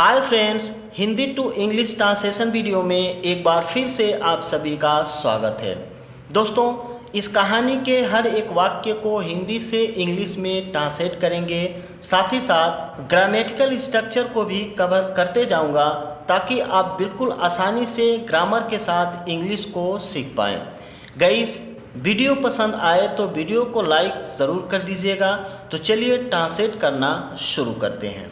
Hi friends, Hindi to English translation video में एक बार फिर से आप सभी का स्वागत है। दोस्तों, इस कहानी के हर एक वाक्य को हिंदी से इंग्लिश में ट्रांसलेट करेंगे, साथ ही साथ ग्रामेटिकल स्ट्रक्चर को भी कवर करते जाऊंगा ताकि आप बिल्कुल आसानी से ग्रामर के साथ इंग्लिश को सीख पाएँ। गाइस, वीडियो पसंद आए तो वीडियो को लाइक ज़रूर कर दीजिएगा। तो चलिए ट्रांसलेट करना शुरू करते हैं।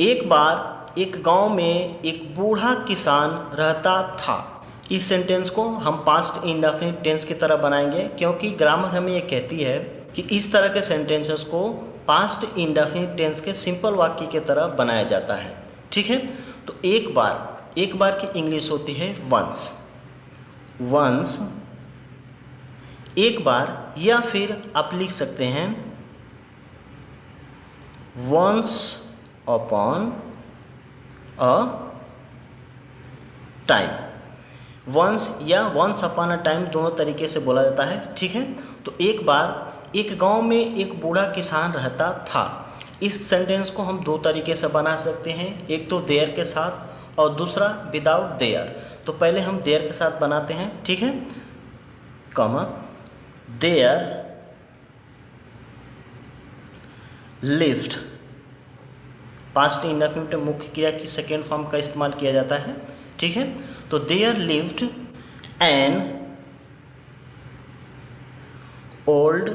एक बार एक गांव में एक बूढ़ा किसान रहता था। इस सेंटेंस को हम पास्ट इंडेफिनिट टेंस की तरह बनाएंगे क्योंकि ग्रामर हमें ये कहती है कि इस तरह के सेंटेंसेस को पास्ट इंडेफिनिट टेंस के सिंपल वाक्य की तरह बनाया जाता है। ठीक है, तो एक बार की इंग्लिश होती है वंस। वंस एक बार, या फिर आप लिख सकते हैं once upon a time. Once या वंस अपॉन अ टाइम दोनों तरीके से बोला जाता है। ठीक है, तो एक बार एक गांव में एक बूढ़ा किसान रहता था। इस सेंटेंस को हम दो तरीके से बना सकते हैं, एक तो देयर के साथ और दूसरा विदाउट देयर। तो पहले हम देयर के साथ बनाते हैं। ठीक है, comma there lived. Past indefinite में मुख्य क्रिया की सेकेंड फॉर्म का इस्तेमाल किया जाता है। ठीक है, तो there lived an old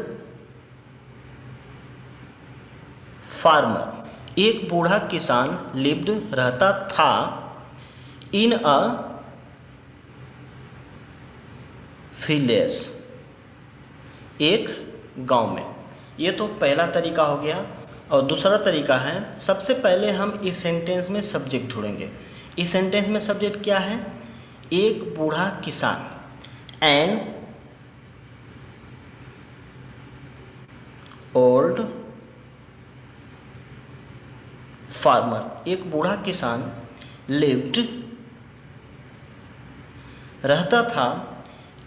farmer. एक बूढ़ा किसान लिव्ड रहता था इन अ विलेज, एक गांव में। ये तो पहला तरीका हो गया। और दूसरा तरीका है, सबसे पहले हम इस सेंटेंस में सब्जेक्ट ढूंढेंगे। इस सेंटेंस में सब्जेक्ट क्या है? एक बूढ़ा किसान। N old farmer. एक बूढ़ा किसान लिव्ड रहता था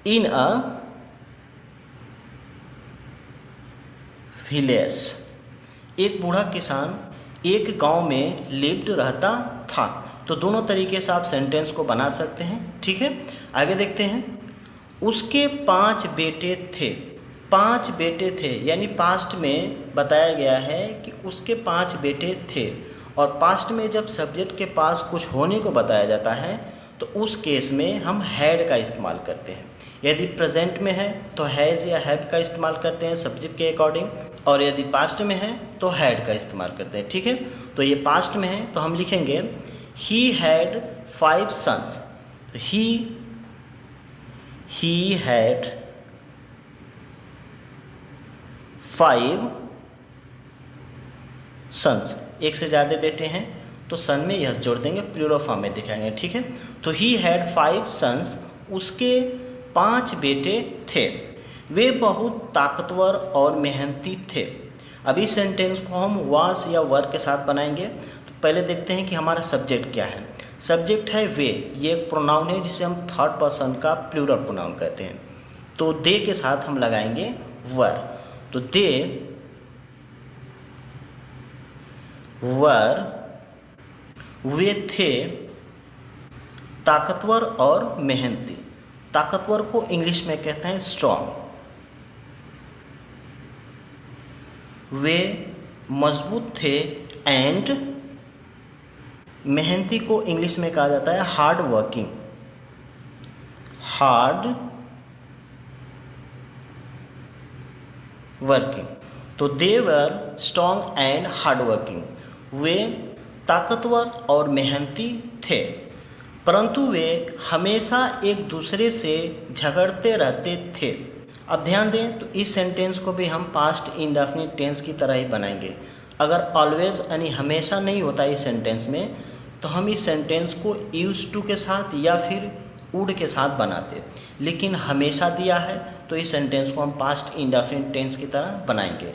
इन अ विलेज। एक बूढ़ा किसान एक गांव में लिव्ड रहता था। तो दोनों तरीके से आप सेंटेंस को बना सकते हैं। ठीक है, आगे देखते हैं। उसके 5 बेटे थे। 5 बेटे थे यानी पास्ट में बताया गया है कि उसके 5 बेटे थे। और पास्ट में जब सब्जेक्ट के पास कुछ होने को बताया जाता है तो उस केस में हम हैड का इस्तेमाल करते हैं। यदि प्रेजेंट में है तो हैज़ या हैव का इस्तेमाल करते हैं सब्जेक्ट के अकॉर्डिंग, और यदि पास्ट में है तो हैड का इस्तेमाल करते हैं। ठीक है, तो ये पास्ट में है तो हम लिखेंगे he had 5 sons. He had 5 sons. एक से ज़्यादा बेटे हैं तो सन में यह जोड़ देंगे, प्लूरल फॉर्म में दिखाएंगे। ठीक है, तो ही हैड 5 सन्स। उसके 5 बेटे थे। वे बहुत ताकतवर और मेहनती थे। अब इस सेंटेंस को हम वाज या वर के साथ बनाएंगे। तो पहले देखते हैं कि हमारा सब्जेक्ट क्या है। सब्जेक्ट है वे। ये एक प्रोनाउन है जिसे हम थर्ड पर्सन का प्लूरल प्रोनाउन कहते हैं। तो दे के साथ हम लगाएंगे वर। तो दे वर, वे थे ताकतवर और मेहनती। ताकतवर को इंग्लिश में कहते हैं स्ट्रॉन्ग। वे मजबूत थे एंड मेहनती को इंग्लिश में कहा जाता है हार्ड वर्किंग। Hard working. तो दे वर स्ट्रॉन्ग एंड हार्ड वर्किंग। वे ताकतवर और मेहनती थे, परंतु वे हमेशा एक दूसरे से झगड़ते रहते थे। अब ध्यान दें, तो इस सेंटेंस को भी हम पास्ट इंडेफिनिट टेंस की तरह ही बनाएंगे। अगर ऑलवेज यानी हमेशा नहीं होता इस सेंटेंस में तो हम इस सेंटेंस को यूज्ड टू के साथ या फिर वुड के साथ बनाते, लेकिन हमेशा दिया है तो इस सेंटेंस को हम पास्ट इंडेफिनिट टेंस की तरह बनाएंगे।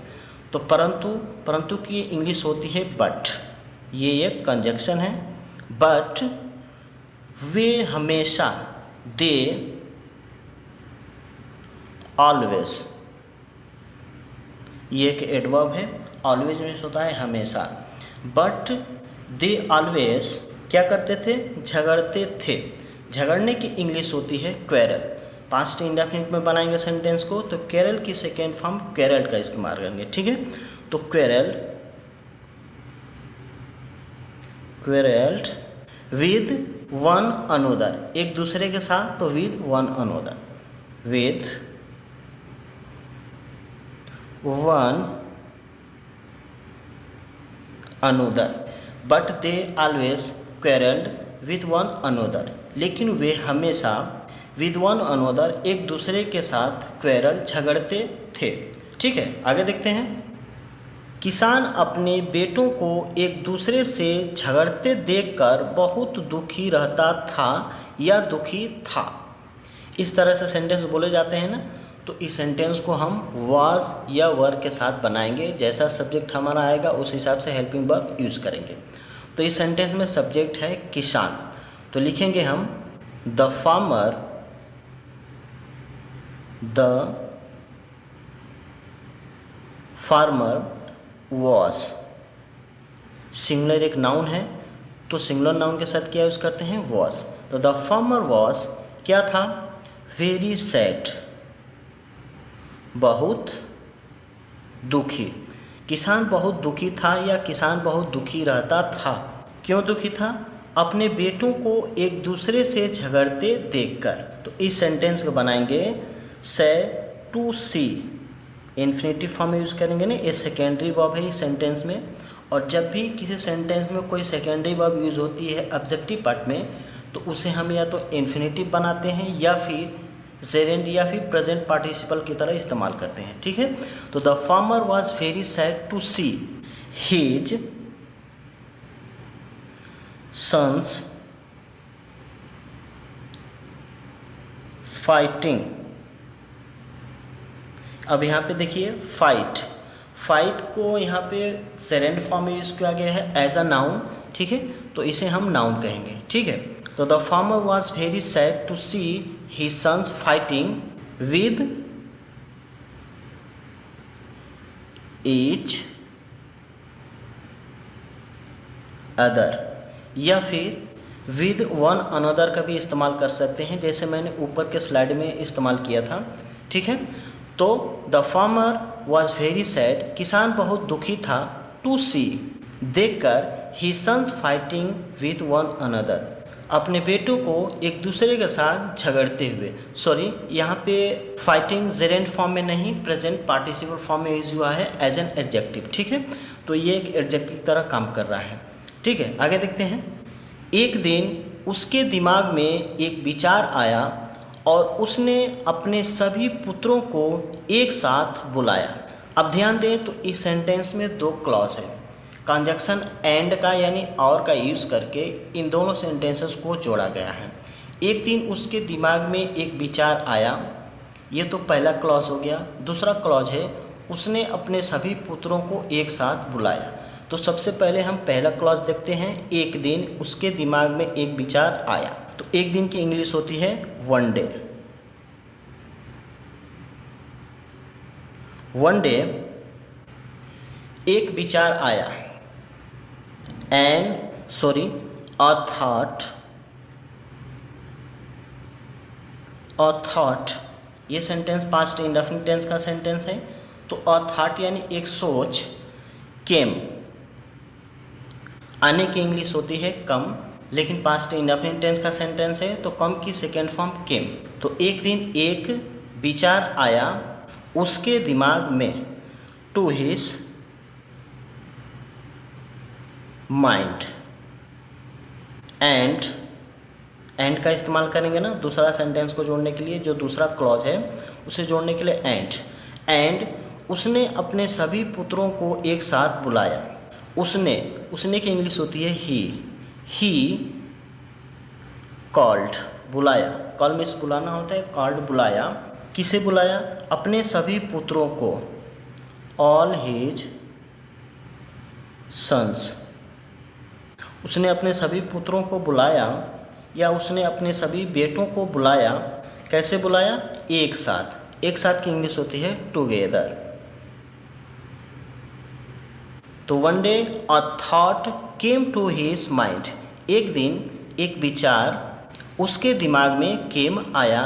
तो परंतु की इंग्लिश होती है बट। ये एक कंजक्शन है। बट वे हमेशा, दे ऑलवेज, ये एक एडवर्ब है। ऑलवेज मीन्स होता है हमेशा। बट दे ऑलवेज क्या करते थे, झगड़ते थे। झगड़ने की इंग्लिश होती है क्वेरल। पास्ट इंडेफिनिट में बनाएंगे सेंटेंस को तो क्वेरल की सेकेंड फॉर्म क्वेरल्ड का इस्तेमाल करेंगे, ठीक है। तो क्वेरल्ड विद वन अनोदर, एक दूसरे के साथ, तो with one another, with one another, but they always quarrelled with one another, लेकिन वे हमेशा विद वन अनोदर, एक दूसरे के साथ क्वेरल, झगड़ते थे, ठीक है। आगे देखते हैं। किसान अपने बेटों को एक दूसरे से झगड़ते देखकर बहुत दुखी रहता था या दुखी था। इस तरह से सेंटेंस बोले जाते हैं ना, तो इस सेंटेंस को हम वाज या वर के साथ बनाएंगे। जैसा सब्जेक्ट हमारा आएगा उस हिसाब से हेल्पिंग वर्ब यूज़ करेंगे। तो इस सेंटेंस में सब्जेक्ट है किसान, तो लिखेंगे हम द फार्मर वॉज। सिंगुलर एक नाउन है तो सिंगुलर नाउन के साथ क्या यूज़ करते हैं, वॉज। तो द फार्मर वॉज क्या था, वेरी सैड, बहुत दुखी। किसान बहुत दुखी था या किसान बहुत दुखी रहता था। क्यों दुखी था, अपने बेटों को एक दूसरे से झगड़ते देखकर। तो इस सेंटेंस को बनाएंगे से टू सी, इन्फिनेटिव फॉर्म में यूज़ करेंगे ना, ये सेकेंडरी वर्ब है इस सेंटेंस में। और जब भी किसी सेंटेंस में कोई सेकेंडरी वर्ब यूज़ होती है ऑब्जेक्टिव पार्ट में, तो उसे हम या तो इन्फिनेटिव बनाते हैं या फिर जेरेंड या फिर प्रेजेंट पार्टिसिपल की तरह इस्तेमाल करते हैं, ठीक है। तो the farmer was very sad to see his sons fighting. अब यहाँ पे देखिए फाइट को यहाँ पे सेरेंड फॉर्म में यूज़ किया गया है एज अ नाउन, ठीक है। तो इसे हम नाउन कहेंगे, ठीक है। तो the farmer was very sad to see his sons fighting with each other, या फिर विद वन अनदर का भी इस्तेमाल कर सकते हैं, जैसे मैंने ऊपर के स्लाइड में इस्तेमाल किया था, ठीक है। तो the farmer was very sad, किसान बहुत दुखी था, टू सी देखकर, he sons fighting with one another, अपने बेटों को एक दूसरे के साथ झगड़ते हुए। सॉरी, यहाँ पे फाइटिंग जेरेंट फॉर्म में नहीं, प्रेजेंट पार्टिसिपल फॉर्म में यूज हुआ है एज एन एडजेक्टिव, ठीक है। तो ये एक एडजेक्टिव की तरह काम कर रहा है, ठीक है। आगे देखते हैं। एक दिन उसके दिमाग में एक विचार आया और उसने अपने सभी पुत्रों को एक साथ बुलाया। अब ध्यान दें तो इस सेंटेंस में दो क्लॉज है, कंजक्शन एंड का यानी और का यूज़ करके इन दोनों सेंटेंसेस को जोड़ा गया है। एक दिन उसके दिमाग में एक विचार आया, ये तो पहला क्लॉज हो गया। दूसरा क्लॉज है उसने अपने सभी पुत्रों को एक साथ बुलाया। तो सबसे पहले हम पहला क्लॉज देखते हैं, एक दिन उसके दिमाग में एक विचार आया। तो एक दिन की इंग्लिश होती है वन डे। वन डे एक विचार आया, अ थॉट, ये सेंटेंस पास्ट इंडेफिनिट टेंस का सेंटेंस है। तो अ थॉट यानी एक सोच, केम, आने की इंग्लिश होती है कम, लेकिन पास्ट इंडेफिनिट टेंस का सेंटेंस है तो कम की सेकेंड फॉर्म केम। तो एक दिन एक विचार आया उसके दिमाग में, टू हिज माइंड, एंड का इस्तेमाल करेंगे ना दूसरा सेंटेंस को जोड़ने के लिए, जो दूसरा क्लॉज है उसे जोड़ने के लिए एंड उसने अपने सभी पुत्रों को एक साथ बुलाया। उसने की इंग्लिश होती है ही कॉल्ड, बुलाया, कॉल मीन्स बुलाना होता है, कॉल्ड बुलाया। किसे बुलाया? अपने सभी पुत्रों को, ऑल हिज सन्स। उसने अपने सभी पुत्रों को बुलाया या उसने अपने सभी बेटों को बुलाया। कैसे बुलाया? एक साथ। एक साथ की इंग्लिश होती है टुगेदर। तो one day a thought came to his mind, एक दिन एक विचार उसके दिमाग में केम आया।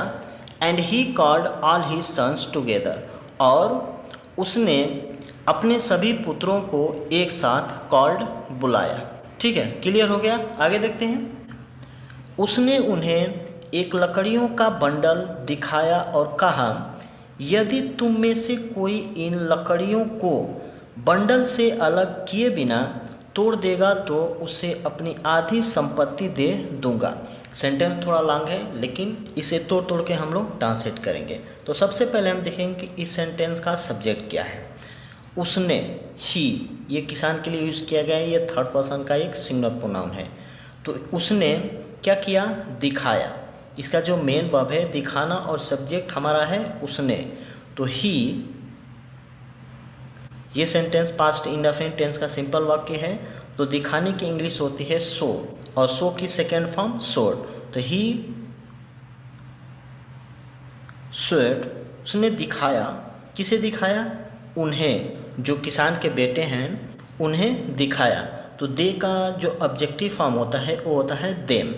And he called all his sons together, और उसने अपने सभी पुत्रों को एक साथ कॉल्ड बुलाया। ठीक है, क्लियर हो गया। आगे देखते हैं। उसने उन्हें एक लकड़ियों का बंडल दिखाया और कहा, यदि तुम में से कोई इन लकड़ियों को बंडल से अलग किए बिना तोड़ देगा तो उसे अपनी आधी संपत्ति दे दूंगा। सेंटेंस थोड़ा लॉन्ग है, लेकिन इसे तोड़ तोड़ के हम लोग ट्रांसलेट करेंगे। तो सबसे पहले हम देखेंगे कि इस सेंटेंस का सब्जेक्ट क्या है। उसने, ही, ये किसान के लिए यूज़ किया गया है, ये थर्ड पर्सन का एक सिंगुलर प्रोनाउन है। तो उसने क्या किया, दिखाया। इसका जो मेन वर्ब है दिखाना और सब्जेक्ट हमारा है उसने। तो ही, ये सेंटेंस पास्ट इंडेफिनिट टेंस का सिंपल वाक्य है। तो दिखाने की इंग्लिश होती है शो, और शो की सेकेंड फॉर्म शोड। तो ही शोड, उसने दिखाया। किसे दिखाया, उन्हें, जो किसान के बेटे हैं उन्हें दिखाया। तो दे का जो ऑब्जेक्टिव फॉर्म होता है वो होता है देम।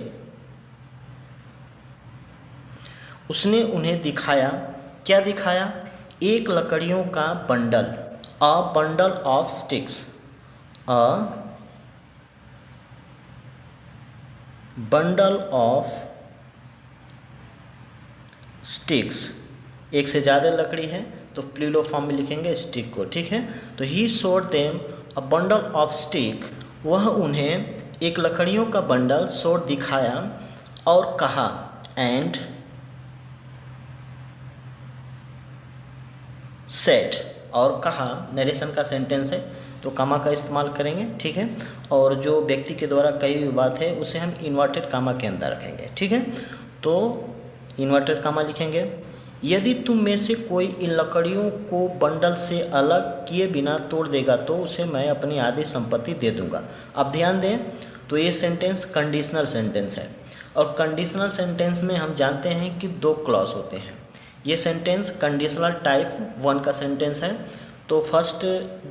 उसने उन्हें दिखाया, क्या दिखाया, एक लकड़ियों का bundle, a bundle of sticks, a bundle of sticks. एक से ज़्यादा लकड़ी है तो प्लूरल फॉर्म में लिखेंगे स्टिक को। ठीक है, तो he showed them a bundle of stick, वह उन्हें एक लकड़ियों का बंडल शोड दिखाया और कहा। एंड सेट, और कहा नरेशन का सेंटेंस है तो कामा का इस्तेमाल करेंगे। ठीक है, और जो व्यक्ति के द्वारा कही हुई बात है उसे हम इन्वर्टेड कामा के अंदर रखेंगे। ठीक है, तो इन्वर्टेड कामा लिखेंगे, यदि तुम में से कोई इन लकड़ियों को बंडल से अलग किए बिना तोड़ देगा तो उसे मैं अपनी आधी संपत्ति दे दूंगा। अब ध्यान दें, तो ये सेंटेंस कंडीशनल सेंटेंस है, और कंडीशनल सेंटेंस में हम जानते हैं कि दो क्लॉज होते हैं। ये सेंटेंस कंडीशनल टाइप 1 का सेंटेंस है। तो फर्स्ट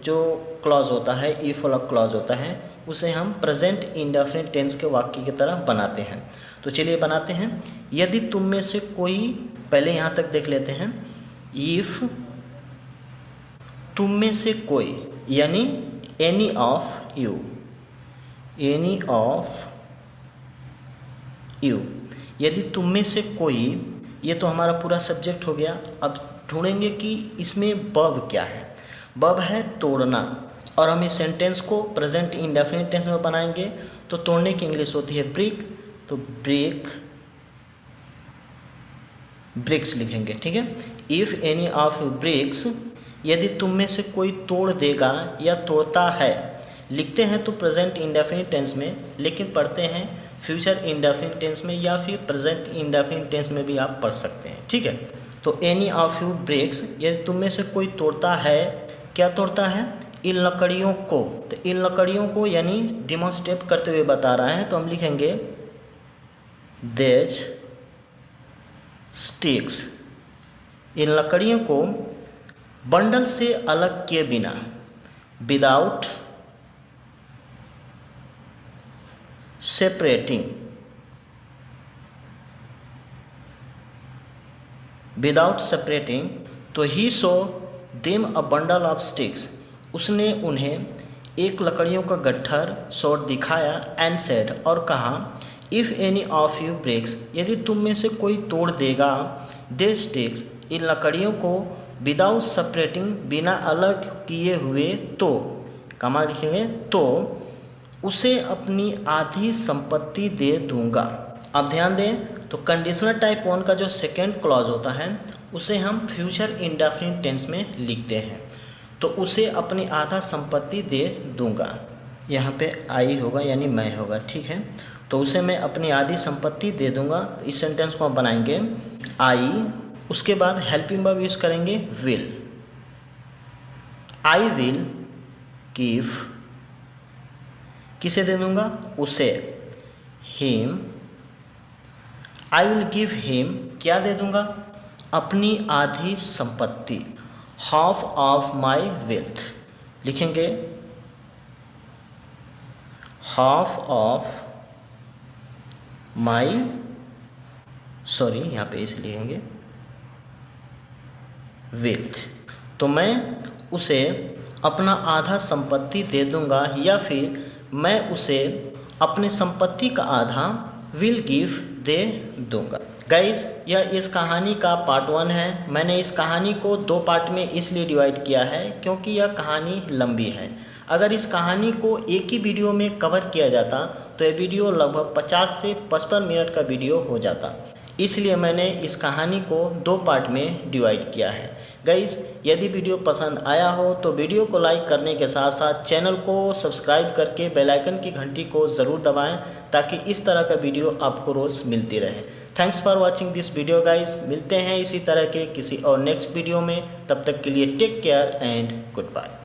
जो क्लॉज होता है, इफ वाला क्लॉज होता है, उसे हम प्रेजेंट इंडेफिनिट टेंस के वाक्य की तरह बनाते हैं। तो चलिए बनाते हैं। यदि तुम में से कोई, पहले यहाँ तक देख लेते हैं। इफ तुम में से कोई, यानी any of you, any of you, यदि तुम में से कोई, ये तो हमारा पूरा सब्जेक्ट हो गया। अब ढूंढेंगे कि इसमें वर्ब क्या है। वर्ब है तोड़ना, और हम इस सेंटेंस को प्रेजेंट इंडेफिनिट टेंस में बनाएंगे। तो तोड़ने की इंग्लिश होती है ब्रेक, तो ब्रेक, ब्रेक्स लिखेंगे। ठीक है, if any of you breaks, यदि तुम में से कोई तोड़ देगा या तोड़ता है, लिखते हैं तो प्रेजेंट इंडेफिनिट टेंस में, लेकिन पढ़ते हैं फ्यूचर इंडेफिनिट टेंस में या फिर प्रेजेंट इंडेफिनिट टेंस में भी आप पढ़ सकते हैं। ठीक है, तो एनी ऑफ यू ब्रेक्स, यदि तुम में से कोई तोड़ता है, क्या तोड़ता है, इन लकड़ियों को। तो इन लकड़ियों को यानी डिमॉन्स्ट्रेट करते हुए बता रहा है, तो हम लिखेंगे देज स्टिक्स, इन लकड़ियों को बंडल से अलग किए बिना, विदाउट सेपरेटिंग, विदाउट सेपरेटिंग। तो he showed them a bundle of sticks, उसने उन्हें एक लकड़ियों का गट्ठर शॉट दिखाया। एंड सेड, और कहा, if any of you breaks, यदि तुम में से कोई तोड़ देगा, दे स्टिक्स, इन लकड़ियों को, विदाउट सेपरेटिंग, बिना अलग किए हुए, तो कमा लिखेंगे, तो उसे अपनी आधी संपत्ति दे दूंगा। अब ध्यान दें, तो कंडीशनल टाइप 1 का जो सेकेंड क्लॉज होता है उसे हम फ्यूचर इंडेफिनिट टेंस में लिखते हैं। तो उसे अपनी आधा संपत्ति दे दूंगा, यहाँ पे आई होगा यानी मैं होगा। ठीक है, तो उसे मैं अपनी आधी संपत्ति दे दूंगा। इस सेंटेंस को हम बनाएंगे आई, उसके बाद हेल्पिंग वर्ब यूज़ करेंगे विल। आई विल गिव, किसे दे दूंगा, उसे, him, I will give him, क्या दे दूंगा, अपनी आधी संपत्ति, हाफ ऑफ माई वेल्थ, लिखेंगे हाफ ऑफ माई, सॉरी यहाँ पे इसे लिखेंगे वेल्थ, तो मैं उसे अपना आधा संपत्ति दे दूंगा या फिर मैं उसे अपने संपत्ति का आधा विल गिव दे दूंगा। गाइस, यह इस कहानी का पार्ट 1 है। मैंने इस कहानी को 2 पार्ट में इसलिए डिवाइड किया है क्योंकि यह कहानी लंबी है। अगर इस कहानी को एक ही वीडियो में कवर किया जाता तो यह वीडियो लगभग 50 से 55 मिनट का वीडियो हो जाता, इसलिए मैंने इस कहानी को 2 पार्ट में डिवाइड किया है। गाइस, यदि वीडियो पसंद आया हो तो वीडियो को लाइक करने के साथ साथ चैनल को सब्सक्राइब करके बेल आइकन की घंटी को ज़रूर दबाएं ताकि इस तरह का वीडियो आपको रोज़ मिलती रहे। Thanks for watching this video guys. मिलते हैं इसी तरह के किसी और नेक्स्ट वीडियो में, तब तक के लिए take care and good bye.